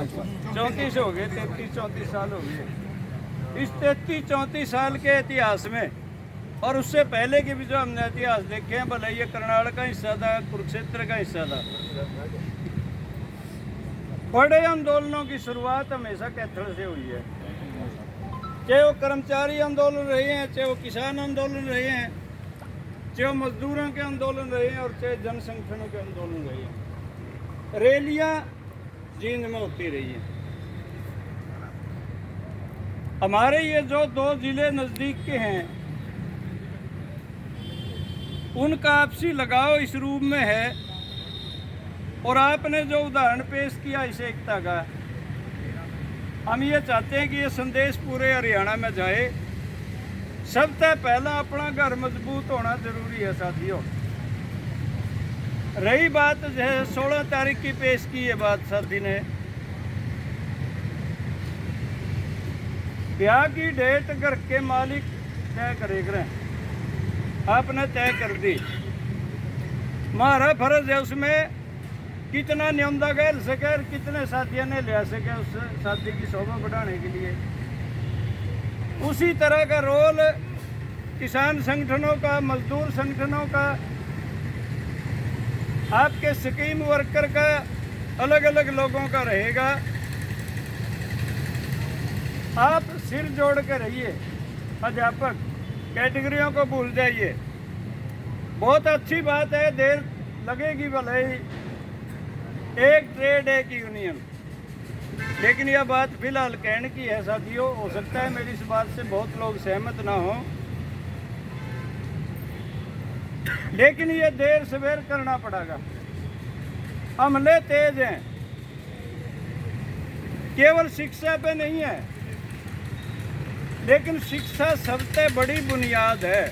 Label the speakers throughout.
Speaker 1: 34 हो गए, 33-34 साल हो गए। इस 33-34 साल के इतिहास में और उससे पहले के भी जो हमने इतिहास देखे हैं, भले ये करनाल का हिस्सा था, कुरुक्षेत्र का हिस्सा था, बड़े आंदोलनों की शुरुआत हमेशा कैथल से हुई है। चाहे वो कर्मचारी आंदोलन रहे हैं, चाहे वो किसान आंदोलन रहे हैं, चाहे वो मजदूरों के आंदोलन रहे हैं, और चाहे जन संगठनों के आंदोलन रहे हैं, रैलियां जींद में होती रही हैं। हमारे ये जो 2 जिले नज़दीक के हैं, उनका आपसी लगाव इस रूप में है। और आपने जो उदाहरण पेश किया इस एकता का, हम ये चाहते हैं कि ये संदेश पूरे हरियाणा में जाए। सबसे पहला अपना घर मजबूत होना जरूरी है साथियों। रही बात जो है 16 तारीख की पेश की ये बात साथी ने, ब्याह की डेट घर के मालिक तय करेंगे, आपने तय कर दी। हमारा फर्ज है उसमें कितना न्योंदा गैल सके और कितने साथियों ने ले सके उस शादी की शोभा बढ़ाने के लिए। उसी तरह का रोल किसान संगठनों का, मजदूर संगठनों का, आपके स्कीम वर्कर का, अलग अलग लोगों का रहेगा। आप सिर जोड़ कर रहिए, अध्यापक कैटेगरियों को भूल जाइए। बहुत अच्छी बात है, देर लगेगी भले ही, एक ट्रेड एक यूनियन, लेकिन यह बात फिलहाल कहने की है साथियों। हो सकता है मेरी इस बात से बहुत लोग सहमत ना हो, लेकिन ये देर सवेर करना पड़ेगा। हमले तेज हैं, केवल शिक्षा पे नहीं है, लेकिन शिक्षा सबसे बड़ी बुनियाद है।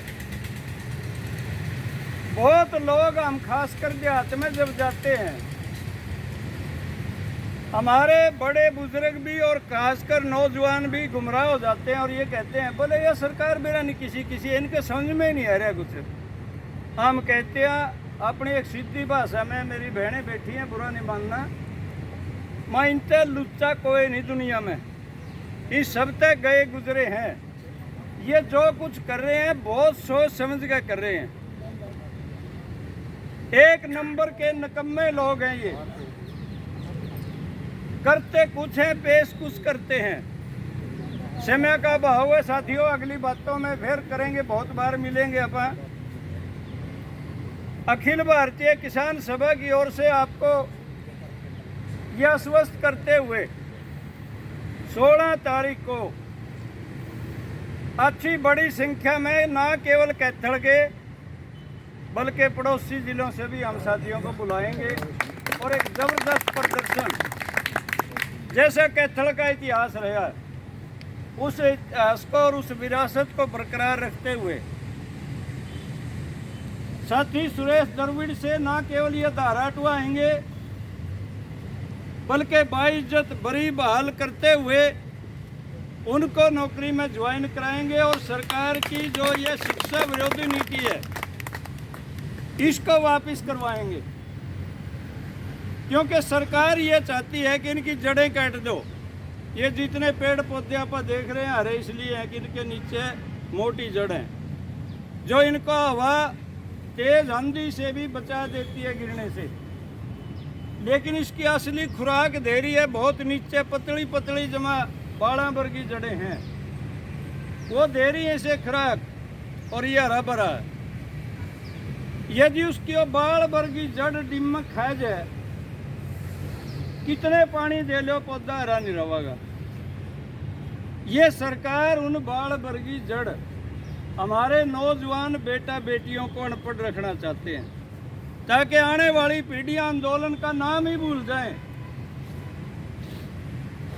Speaker 1: बहुत लोग, हम खासकर देहात में जब जाते हैं, हमारे बड़े बुजुर्ग भी और खासकर नौजवान भी गुमराह हो जाते हैं और ये कहते हैं बोले ये सरकार मेरा नहीं किसी इनके समझ में नहीं आ रहा कुछ। हम कहते हैं अपनी एक सीधी भाषा में, मेरी बहनें बैठी हैं, बुरा नहीं मानना, मैं इनसे लुच्चा कोई नहीं दुनिया में, इस सब तक गए गुजरे हैं। ये जो कुछ कर रहे हैं बहुत सोच समझ कर कर रहे हैं। एक नंबर के निकम्मे लोग हैं ये, करते कुछ हैं, पेश कुछ करते हैं। समय का बहाव है साथियों, अगली बातों में फिर करेंगे, बहुत बार मिलेंगे अपन। अखिल भारतीय किसान सभा की ओर से आपको यह आश्वस्त करते हुए 16 तारीख को अच्छी बड़ी संख्या में न केवल कैथल के बल्कि पड़ोसी जिलों से भी हम साथियों को बुलाएंगे और एक जबरदस्त प्रदर्शन, जैसा कैथल का इतिहास रहा है, उस इतिहास को और उस विरासत को बरकरार रखते हुए साथी सुरेश द्रविड़ से न केवल ये धारा हटवाएंगे बल्कि बाइज्जत बरी बहाल करते हुए उनको नौकरी में ज्वाइन कराएंगे और सरकार की जो ये शिक्षा विरोधी नीति है इसको वापस करवाएंगे। क्योंकि सरकार ये चाहती है कि इनकी जड़ें काट दो। ये जितने पेड़ पौधे आप देख रहे हैं हरे इसलिए हैं कि इनके नीचे मोटी जड़ हैं जो इनको हवा तेज आंधी से भी बचा देती है गिरने से, लेकिन इसकी असली खुराक दे रही है बहुत नीचे पतली पतली जमा बाड़ा वर्गी जड़ें हैं, वो दे रही है इसे खुराक और ये हरा भरा है। यदि उसकी वो बाड़ वर्गी जड़ डिमक खा जाए, कितने पानी दे लो पौधा हरा नहीं रहेगा। ये सरकार उन बाड़ वर्गी जड़ हमारे नौजवान बेटा बेटियों को अनपढ़ रखना चाहते हैं ताकि आने वाली पीढ़ियां आंदोलन का नाम ही भूल जाएं।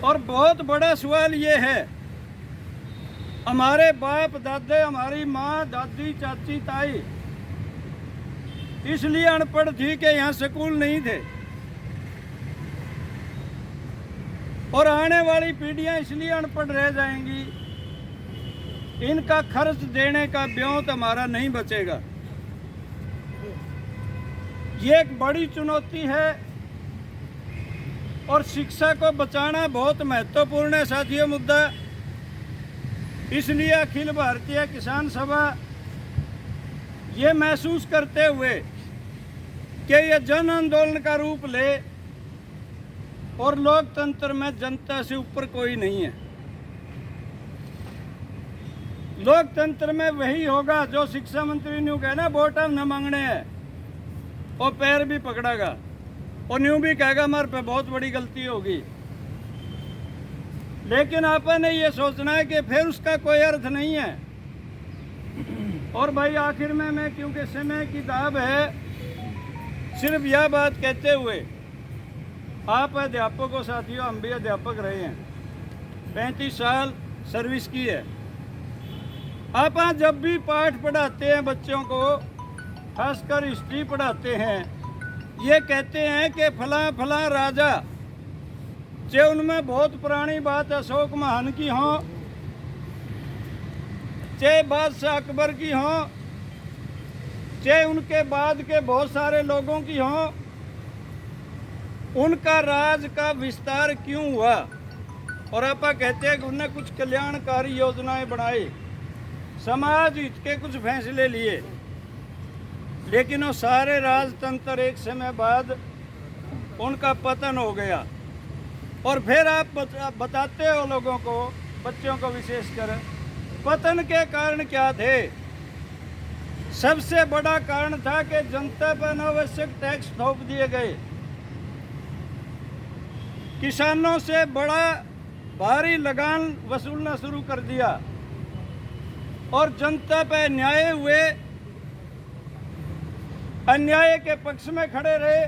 Speaker 1: और बहुत बड़ा सवाल ये है, हमारे बाप दादे, हमारी माँ दादी चाची ताई इसलिए अनपढ़ थी कि यहाँ स्कूल नहीं थे, और आने वाली पीढ़ियां इसलिए अनपढ़ रह जाएंगी, इनका खर्च देने का ब्योंत हमारा नहीं बचेगा। ये एक बड़ी चुनौती है और शिक्षा को बचाना बहुत महत्वपूर्ण है साथियों मुद्दा। इसलिए अखिल भारतीय किसान सभा ये महसूस करते हुए कि ये जन आंदोलन का रूप ले और लोकतंत्र में जनता से ऊपर कोई नहीं है। लोकतंत्र में वही होगा जो शिक्षा मंत्री न्यू कहना वोट हम न मांगने हैं और पैर भी पकड़ागा और न्यू भी कहेगा हमारे पे बहुत बड़ी गलती होगी। लेकिन आपने ये सोचना है कि फिर उसका कोई अर्थ नहीं है। और भाई आखिर में मैं क्योंकि समय की दाब है, सिर्फ यह बात कहते हुए, आप अध्यापक हो साथियों, हम भी अध्यापक रहे हैं, 35 साल सर्विस की है। आप जब भी पाठ पढ़ाते हैं बच्चों को, खासकर हिस्ट्री पढ़ाते हैं, ये कहते हैं कि फला फला राजा, चाहे उनमें बहुत पुरानी बात अशोक महान की हो, चाहे बादशाह अकबर की हो, चाहे उनके बाद के बहुत सारे लोगों की हो, उनका राज का विस्तार क्यों हुआ। और आप कहते हैं कि उन्होंने कुछ कल्याणकारी योजनाएं बनाई, समाज हित के कुछ फैसले लिए, लेकिन वो सारे राजतंत्र एक समय बाद उनका पतन हो गया। और फिर आप बताते हो लोगों को, बच्चों को विशेषकर, पतन के कारण क्या थे। सबसे बड़ा कारण था कि जनता पर अनावश्यक टैक्स थोप दिए गए, किसानों से बड़ा भारी लगान वसूलना शुरू कर दिया और जनता पर अन्याय हुए, अन्याय के पक्ष में खड़े रहे।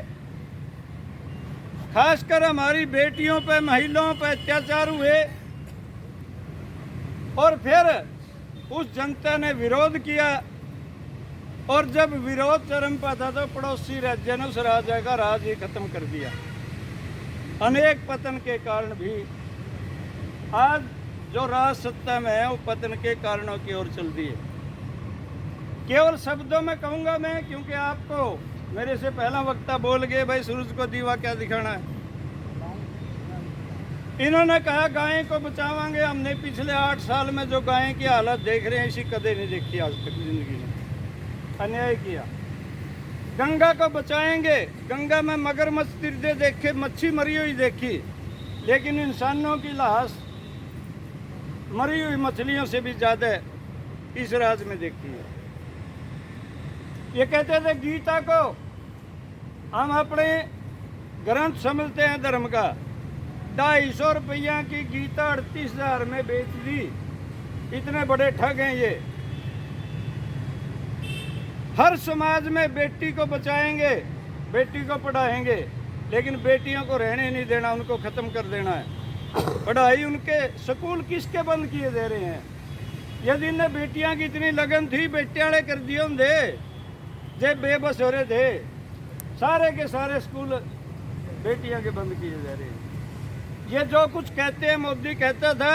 Speaker 1: खासकर हमारी बेटियों पे, महिलाओं पे अत्याचार हुए और फिर उस जनता ने विरोध किया। और जब विरोध चरम पर था तो पड़ोसी राज्य ने उस राज्य का राज ही खत्म कर दिया। अनेक पतन के कारण भी आज जो राज सत्ता में है वो पतन के कारणों की ओर चल रही है। केवल शब्दों में कहूँगा मैं, क्योंकि आपको मेरे से पहला वक्ता बोल गए भाई सूरज को दीवा क्या दिखाना है। इन्होंने कहा गाय को बचावांगे। हमने पिछले 8 साल में जो गाय की हालत देख रहे हैं, इसी कदे नहीं देखी आज तक जिंदगी में। अन्याय किया। गंगा को बचाएंगे, गंगा में मगरमच्छ तिरदे देखे, मच्छी मरी हुई देखी, लेकिन इंसानों की लाश मरी हुई मछलियों से भी ज्यादा इस राज्य में देखी है। ये कहते थे गीता को हम अपने ग्रंथ समझते हैं धर्म का, 250 रुपया की गीता 38,000 में बेच दी। इतने बड़े ठग हैं ये। हर समाज में बेटी को बचाएंगे, बेटी को पढ़ाएंगे, लेकिन बेटियों को रहने नहीं देना, उनको खत्म कर देना है। पढ़ाई उनके स्कूल किसके बंद किए दे रहे हैं। यदि इन्हें बेटियां की इतनी लगन थी, बेटे वाले कर दिए होंगे, जे बेबस हो रहे थे। सारे के सारे स्कूल बेटियां के बंद किए जा रहे हैं। ये जो कुछ कहते हैं, मोदी कहता था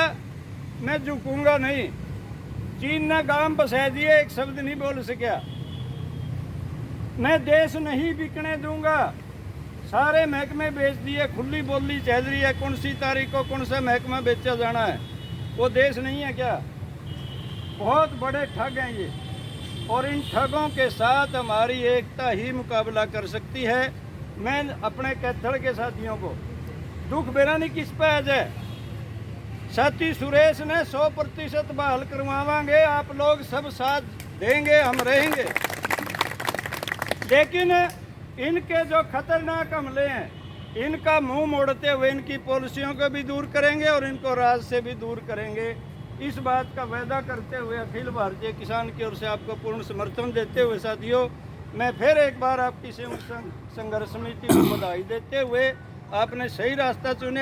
Speaker 1: मैं झुकूंगा नहीं। चीन ने गांव बसा दिए, एक शब्द नहीं बोल सका। मैं देश नहीं बिकने दूंगा, सारे महकमे बेच दिए। खुली बोली चल रही है, कौन सी तारीख को कौन सा महकमा बेचा जाना है। वो देश नहीं है क्या। बहुत बड़े ठग हैं ये, और इन ठगों के साथ हमारी एकता ही मुकाबला कर सकती है। मैं अपने कैथड़ के साथियों को दुख मेरा नहीं किस पे आ जाए। साथी सुरेश ने 100% बहाल करवावांगे, आप लोग सब साथ देंगे, हम रहेंगे। लेकिन इनके जो खतरनाक हमले हैं, इनका मुंह मोड़ते हुए इनकी पॉलिसियों को भी दूर करेंगे और इनको राज से भी दूर करेंगे। इस बात का वायदा करते हुए अखिल भारतीय किसान की ओर से आपको पूर्ण समर्थन देते हुए साथियों, मैं फिर एक बार आपकी संघर्ष समिति को बधाई देते हुए, आपने सही रास्ता चुने।